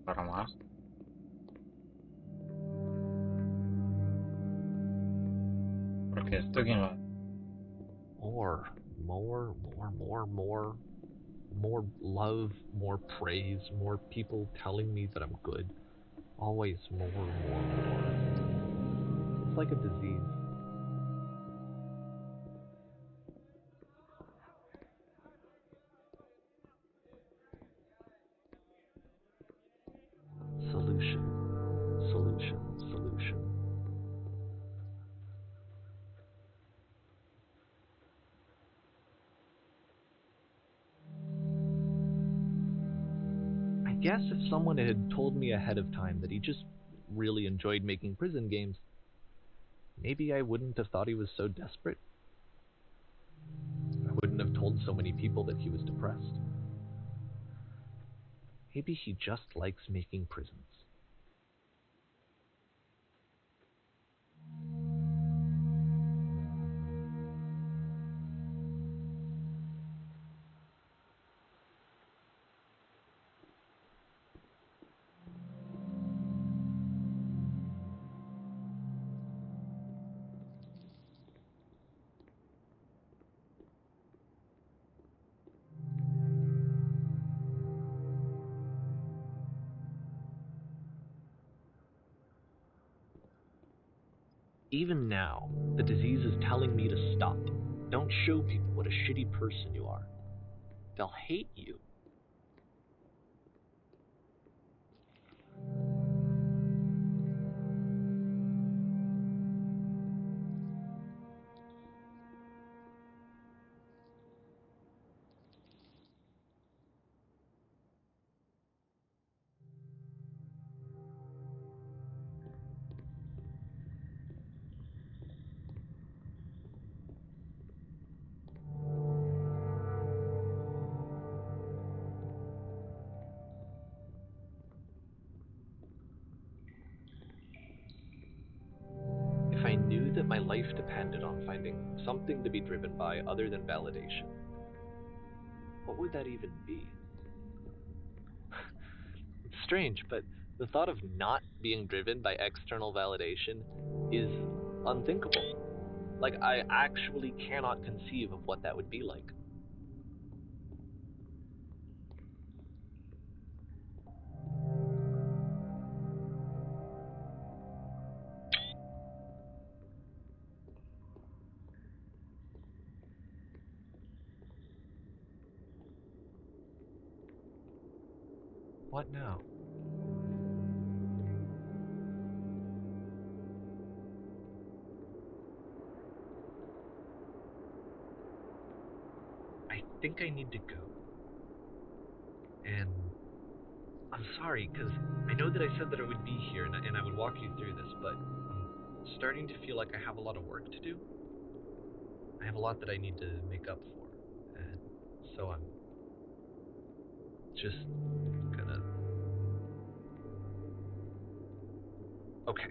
para más. Porque esto quién lo... More love, more praise, more people telling me that I'm good. Always more. It's like a disease. Solution. I guess if someone had told me ahead of time that he just really enjoyed making prison games, maybe I wouldn't have thought he was so desperate. I wouldn't have told so many people that he was depressed. Maybe he just likes making prisons. Even now, the disease is telling me to stop. Don't show people what a shitty person you are. They'll hate you. If I knew that my life depended on finding something to be driven by other than validation, what would that even be? It's strange, but the thought of not being driven by external validation is unthinkable. Like, I actually cannot conceive of what that would be like. What now? I think I need to go. And I'm sorry, because I know that I said that I would be here and I would walk you through this, but I'm starting to feel like I have a lot of work to do. I have a lot that I need to make up for. And so I'm just gonna... Okay.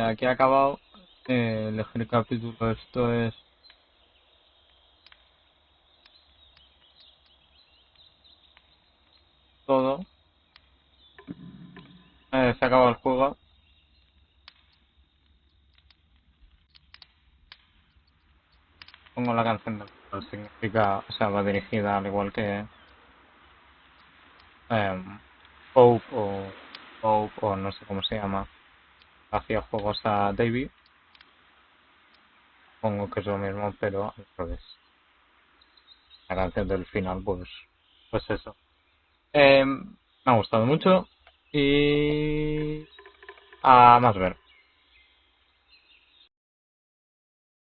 aquí ha acabado. Elegir capítulo, esto es todo. Se ha acabado el juego. Pongo la canción del final, significa, o sea, va dirigida al igual que em, Hope o no sé cómo se llama. Hacía juegos a David. Supongo que es lo mismo, pero al revés. La canción del final, pues eso. Me ha gustado mucho y a más ver.